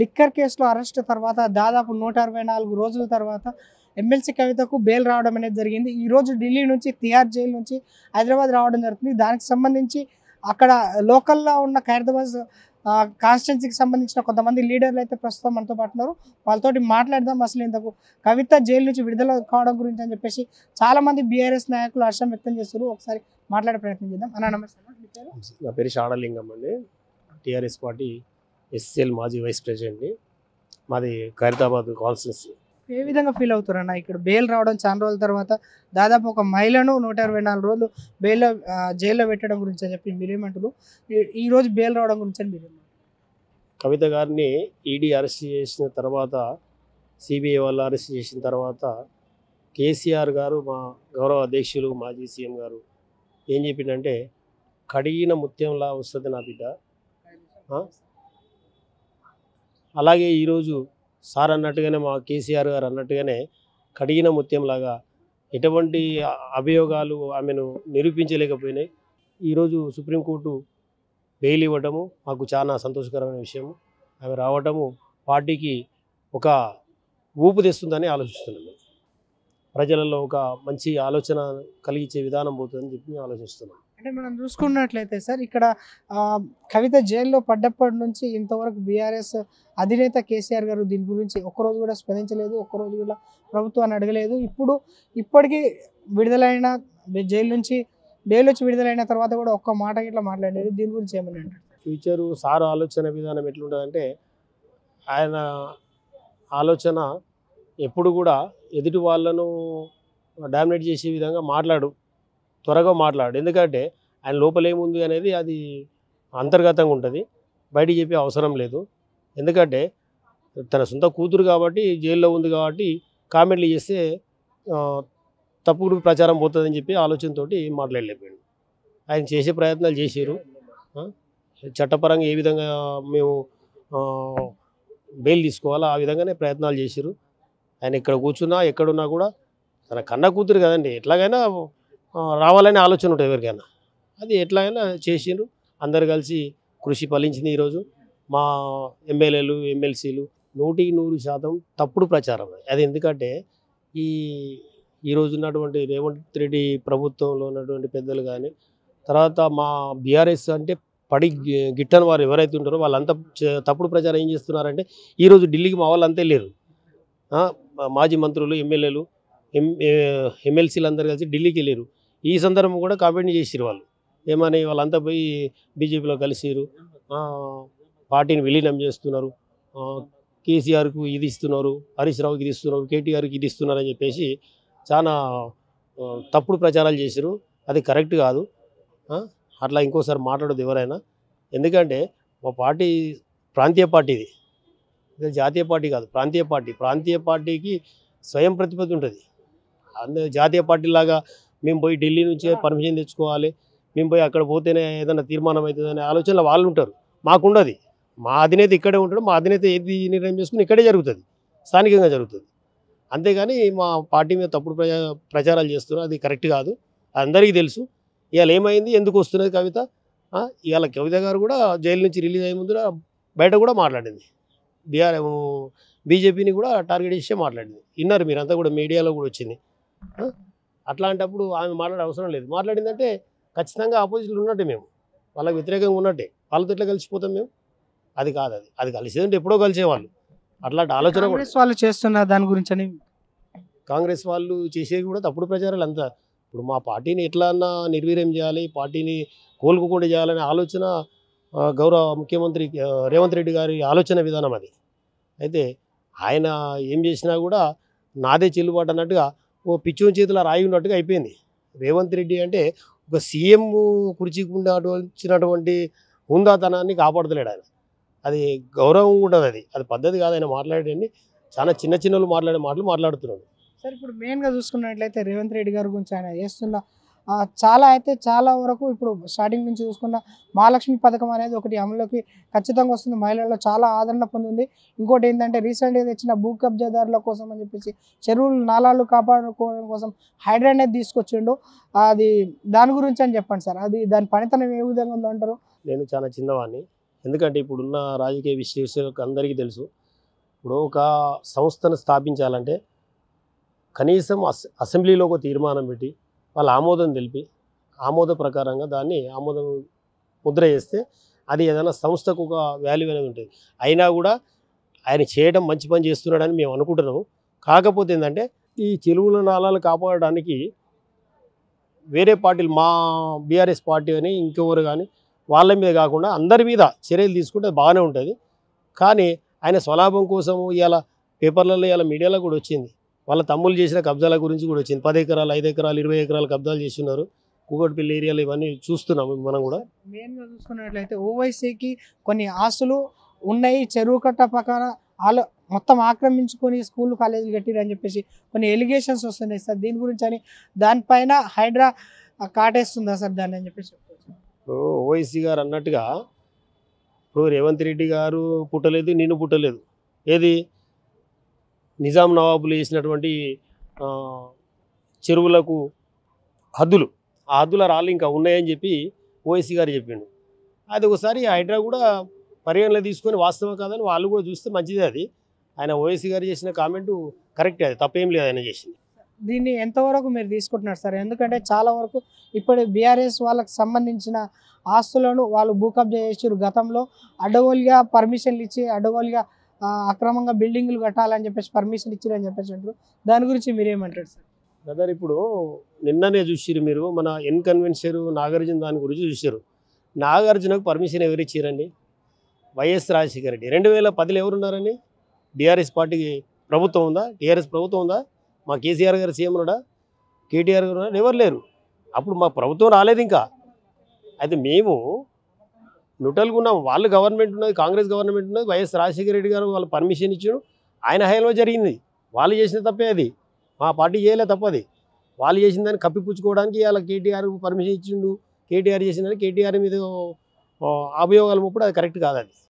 Liquor కేసులో arrest తర్వాత దాదాపు 164 రోజుల తర్వాత ఎమ్మెల్సీ కవితకు బెయిల్ రావడం అనేది జరిగింది. ఈరోజు ఢిల్లీ నుంచి తిహార్ జైలు నుంచి హైదరాబాద్ రావడం జరుగుతుంది. దానికి సంబంధించి అక్కడ లోకల్‌లో ఉన్న ఖైరతాబాద్ కాన్స్టిట్యున్సీకి సంబంధించిన కొంతమంది లీడర్లు అయితే ప్రస్తుతం మనతో పాటు ఉన్నారు. వాళ్ళతోటి మాట్లాడదాం. అసలు ఇంతకు కవిత జైలు నుంచి విడుదల కావడం గురించి అని చెప్పేసి చాలామంది బీఆర్ఎస్ నాయకులు హర్షం వ్యక్తం చేస్తున్నారు. ఒకసారి మాట్లాడే ప్రయత్నం చేద్దాం. అన్న నమస్తే అన్న. మీ పేరు? నా పేరు షాడలింగం అండి. టీఆర్ఎస్ పార్టీ ఎస్ఎల్ మాజీ వైస్ ప్రెసిడెంట్ని. మాది ఖైరతాబాద్ కాన్స్టిట్యున్సీ. ఏ విధంగా ఫీల్ అవుతారన్న ఇక్కడ బెయిల్ రావడం చాలా రోజుల తర్వాత దాదాపు ఒక మహిళను 124 రోజులు బెయిల్లో జైల్లో పెట్టడం గురించి అని చెప్పి మీరేమంటారు? ఈరోజు బెయిల్ రావడం గురించి అని మీరు కవిత గారిని ఈడీ అరెస్ట్ చేసిన తర్వాత, సిబిఐ వాళ్ళు అరెస్ట్ చేసిన తర్వాత కేసీఆర్ గారు, మా గౌరవ అధ్యక్షులు మాజీ సీఎం గారు ఏం చెప్పిందంటే, కడిగిన ముత్యంలా వస్తుంది నా బిడ్డ. అలాగే ఈరోజు సార్ అన్నట్టుగానే, మా కేసీఆర్ గారు అన్నట్టుగానే కడిగిన ముత్యంలాగా ఎటువంటి అభియోగాలు ఆమెను నిరూపించలేకపోయినాయి. ఈరోజు సుప్రీంకోర్టు బెయిల్ ఇవ్వటము మాకు చాలా సంతోషకరమైన విషయం. ఆమె రావటము పార్టీకి ఒక ఊపు తెస్తుందని ఆలోచిస్తున్నాము. ప్రజలలో ఒక మంచి ఆలోచన కలిగించే విధానం పోతుందని చెప్పి మేము ఆలోచిస్తున్నాం. అంటే మనం చూసుకున్నట్లయితే సార్ ఇక్కడ కవిత జైల్లో పడ్డప్పటి నుంచి ఇంతవరకు బీఆర్ఎస్ అధినేత కేసీఆర్ గారు దీని గురించి ఒక్కరోజు కూడా స్పందించలేదు, ఒక్కరోజు కూడా ప్రభుత్వాన్ని అడగలేదు. ఇప్పటికీ విడుదలైన జైలు నుంచి బెయిల్ వచ్చి విడుదలైన తర్వాత కూడా ఒక్క మాట ఇట్లా మాట్లాడలేదు. దీని గురించి ఏమని అంటారు? ఫ్యూచరు సార్ ఆలోచన విధానం ఎట్లుంటుందంటే, ఆయన ఆలోచన ఎప్పుడు కూడా ఎదుటి వాళ్ళను డామినేట్ చేసే విధంగా త్వరగా మాట్లాడు. ఎందుకంటే ఆయన లోపల ఏముంది అనేది అది అంతర్గతంగా ఉంటుంది, బయటికి చెప్పే అవసరం లేదు. ఎందుకంటే తన సొంత కూతురు కాబట్టి, జైల్లో ఉంది కాబట్టి కామెంట్లు చేస్తే తప్పుడు ప్రచారం పోతుందని చెప్పి ఆలోచనతోటి మాట్లాడలేకపోయాడు. ఆయన చేసే ప్రయత్నాలు చేశారు. చట్టపరంగా ఏ విధంగా మేము బెయిల్ తీసుకోవాలో ఆ విధంగానే ప్రయత్నాలు చేశారు. ఆయన ఇక్కడ కూర్చున్నా ఎక్కడున్నా కూడా తన కన్న కూతురు కదండి, ఎట్లాగైనా రావాలనే ఆలోచన ఉంటుంది ఎవరికైనా. అది ఎట్లాగైనా చేసిండ్రు. అందరు కలిసి కృషి ఫలించింది. ఈరోజు మా ఎమ్మెల్యేలు, ఎమ్మెల్సీలు 100% తప్పుడు ప్రచారం. అది ఎందుకంటే ఈరోజు ఉన్నటువంటి రేవంత్ రెడ్డి ప్రభుత్వంలో ఉన్నటువంటి పెద్దలు కానీ, తర్వాత మా బీఆర్ఎస్ అంటే గిట్టని వారు ఎవరైతే ఉంటారో వాళ్ళంతా తప్పుడు ప్రచారం ఏం చేస్తున్నారంటే, ఈరోజు ఢిల్లీకి మా వాళ్ళంతా వెళ్ళారు. మాజీ మంత్రులు, ఎమ్మెల్యేలు, ఎమ్మెల్సీలు అందరూ కలిసి ఢిల్లీకి వెళ్ళారు. ఈ సందర్భం కూడా కామెంట్ చేసిరు వాళ్ళు. ఏమని వాళ్ళంతా పోయి బీజేపీలో కలిసిరు, పార్టీని విలీనం చేస్తున్నారు, కేసీఆర్కు ఇది ఇస్తున్నారు, హరీష్ రావుకి ఇది ఇస్తున్నారు, కేటీఆర్కి ఇది ఇస్తున్నారు అని చెప్పేసి చాలా తప్పుడు ప్రచారాలు చేశారు. అది కరెక్ట్ కాదు. అట్లా ఇంకోసారి మాట్లాడదు ఎవరైనా. ఎందుకంటే మా పార్టీ ప్రాంతీయ పార్టీది, ఇది జాతీయ పార్టీ కాదు, ప్రాంతీయ పార్టీ. ప్రాంతీయ పార్టీకి స్వయం ప్రతిపత్తి ఉంటుంది. జాతీయ పార్టీలాగా మేము పోయి ఢిల్లీ నుంచే పర్మిషన్ తెచ్చుకోవాలి, మేము పోయి అక్కడ పోతేనే ఏదైనా తీర్మానం అవుతుంది అనే ఆలోచనలో వాళ్ళు ఉంటారు. మాకుండదు. మా అధినేత ఇక్కడే ఉంటాడు. మా అధినేత ఏది నిర్ణయం చేసుకుని ఇక్కడే జరుగుతుంది, స్థానికంగా జరుగుతుంది. అంతేగాని మా పార్టీ మీద తప్పుడు ప్రచారాలు చేస్తున్నారు, అది కరెక్ట్ కాదు. అందరికీ తెలుసు. ఇవాళ ఏమైంది, ఎందుకు వస్తున్నది కవిత. ఇవాళ కవిత గారు కూడా జైలు నుంచి రిలీజ్ అయ్యే ముందు బయట కూడా మాట్లాడింది. బీజేపీని కూడా టార్గెట్ చేసే మాట్లాడింది. విన్నారు మీరంతా కూడా, మీడియాలో కూడా వచ్చింది. అట్లాంటప్పుడు ఆమె మాట్లాడే అవసరం లేదు. మాట్లాడిందంటే ఖచ్చితంగా ఆపోజిట్లో ఉన్నట్టే, మేము వాళ్ళకి వ్యతిరేకంగా ఉన్నట్టే. వాళ్ళతో ఎట్లా కలిసిపోతాం మేము? అది కాదు. అది కలిసేదంటే ఎప్పుడో కలిసేవాళ్ళు. అట్లాంటి ఆలోచన కూడా వాళ్ళు చేస్తున్న దాని గురించి అని కాంగ్రెస్ వాళ్ళు చేసేవి కూడా తప్పుడు ప్రచారాలు అంతా. ఇప్పుడు మా పార్టీని ఎట్లా అన్నా నిర్వీర్యం చేయాలి, పార్టీని కోలుకోకుండా చేయాలనే ఆలోచన గౌరవ ముఖ్యమంత్రి రేవంత్ రెడ్డి గారి ఆలోచన విధానం అది. అయితే ఆయన ఏం చేసినా కూడా నాదే చెల్లుబాటు అన్నట్టుగా ఓ పిచ్చోని చేతిలో రాయి ఉన్నట్టుగా అయిపోయింది. రేవంత్ రెడ్డి అంటే ఒక సీఎం కుర్చీకి వచ్చినటువంటి హుందాతనాన్ని కాపాడతలేడు ఆయన. అది గౌరవం ఉండదు, అది పద్ధతి కాదు. ఆయన మాట్లాడేది చాలా చిన్నలు మాట్లాడే మాటలు మాట్లాడుతున్నాడు. సార్ ఇప్పుడు మెయిన్గా చూసుకున్నట్లయితే రేవంత్ రెడ్డి గారి గురించి ఆయన చేస్తున్న చాలా వరకు ఇప్పుడు స్టార్టింగ్ నుంచి చూసుకున్న మహాలక్ష్మి పథకం అనేది ఒకటి అమలులోకి ఖచ్చితంగా వస్తుంది. మహిళల్లో చాలా ఆదరణ పొందింది. ఇంకోటి ఏంటంటే రీసెంట్గా తెచ్చిన భూ కబ్జాదారుల కోసం అని చెప్పేసి చెరువులు నాలాలు కాపాడుకోవడం కోసం హైడ్రా అనేది తీసుకొచ్చిండు. దాని గురించి అని చెప్పండి సార్. దాని పనితనం ఏ విధంగా ఉందో అంటారు? నేను చాలా చిన్నవాడిని, ఎందుకంటే ఇప్పుడున్న రాజకీయ విశ్లేషకులకు అందరికీ తెలుసు. ఇప్పుడు ఒక సంస్థను స్థాపించాలంటే కనీసం అసెంబ్లీలో ఒక తీర్మానం పెట్టి వాళ్ళ ఆమోదం తెలిపి ఆమోద ప్రకారంగా దాన్ని ఆమోదం ముద్ర చేస్తే అది ఏదైనా సంస్థకు ఒక వాల్యూ అనేది ఉంటుంది. అయినా కూడా ఆయన చేయడం మంచి పని చేస్తున్నాడని మేము అనుకుంటున్నాము. కాకపోతే ఏంటంటే ఈ చెరువుల నాలాలు కాపాడడానికి వేరే పార్టీలు మా బీఆర్ఎస్ పార్టీ అని ఇంకెవరు కానీ వాళ్ళ మీద కాకుండా అందరి మీద చర్యలు తీసుకుంటే బాగానే ఉంటుంది. కానీ ఆయన స్వలాభం కోసము ఇవాళ పేపర్లలో ఇలా మీడియాలో కూడా వచ్చింది. వాళ్ళ తమ్ముళ్ళు చేసిన కబ్జాల గురించి కూడా వచ్చింది. 10 ఎకరాలు 5 ఎకరాలు 20 ఎకరాలు కబ్జాలు చేస్తున్నారు. కూకట్పల్లి ఏరియాలో ఇవన్నీ చూస్తున్నాము మనం కూడా. మెయిన్గా చూసుకున్నట్లయితే ఓవైసీకి కొన్ని ఆస్తులు ఉన్నాయి, చెరువు కట్ట ప్రకారం వాళ్ళు మొత్తం ఆక్రమించుకొని స్కూల్ కాలేజీలు కట్టిరు అని చెప్పేసి కొన్ని ఎలిగేషన్స్ వస్తున్నాయి సార్. దీని గురించి అని దానిపైన హైడ్రా కాటేస్తుందా సార్ దాన్ని అని చెప్పేసి ఇప్పుడు ఓవైసీ గారు అన్నట్టుగా ఇప్పుడు రేవంత్ రెడ్డి గారు పుట్టలేదు, నేను పుట్టలేదు. ఏది నిజాం నవాబులు చేసినటువంటి చెరువులకు హద్దులు, ఆ హద్దుల రాళ్ళు ఇంకా ఉన్నాయని చెప్పి ఓవైసీ గారు చెప్పిండు. అది ఒకసారి హైడ్రా కూడా పరిగణలో తీసుకొని వాస్తవం కాదని వాళ్ళు కూడా చూస్తే మంచిదే. అది ఆయన ఓవైసీ గారు చేసిన కామెంటు కరెక్టే, అది తప్పేం లేదు ఆయన చేసింది. దీన్ని ఎంతవరకు మీరు తీసుకుంటున్నారు సార్? ఎందుకంటే చాలా వరకు ఇప్పుడు బీఆర్ఎస్ వాళ్ళకి సంబంధించిన ఆస్తులను వాళ్ళు భూ కబ్జా చేసారు. గతంలో అడ్డగోలుగా పర్మిషన్లు ఇచ్చి అడ్డగోలుగా అక్రమంగా బిల్డింగ్లు కట్టాలని చెప్పేసి పర్మిషన్ ఇచ్చారని చెప్పేసి అంటారు. దాని గురించి మీరేమంటారు సార్? బ్రదర్, ఇప్పుడు నిన్ననే చూసిరు మీరు, మన కన్వెన్షర్ నాగార్జున దాని గురించి చూసారు. నాగార్జునకు పర్మిషన్ ఎవరు ఇచ్చారండి? వైఎస్ రాజశేఖర రెడ్డి. 2010లో ఎవరున్నారండి? బీఆర్ఎస్ పార్టీకి ప్రభుత్వం ఉందా? టీఆర్ఎస్ ప్రభుత్వం ఉందా? మా కేసీఆర్ గారు సీఎం ఉన్నాడా? కేటీఆర్ గారు ఉన్నాడా? ఎవరు లేరు. అప్పుడు మా ప్రభుత్వం రాలేదు ఇంకా. అయితే మేము న్యూట్రల్గా ఉన్నాం. వాళ్ళు గవర్నమెంట్ ఉన్నది, కాంగ్రెస్ గవర్నమెంట్ ఉన్నది, వైఎస్ రాజశేఖర రెడ్డి గారు వాళ్ళు పర్మిషన్ ఇచ్చాడు, ఆయన హయాంలో జరిగింది. వాళ్ళు చేసిన తప్పే అది, మా పార్టీ చేయలే తప్పది. వాళ్ళు చేసిన దాన్ని కప్పిపుచ్చుకోవడానికి వాళ్ళ కేటీఆర్ పర్మిషన్ ఇచ్చిండు, కేటీఆర్ చేసిన కేటీఆర్ మీద అభియోగాలు ముప్పుడు అది కరెక్ట్ కాదు. అది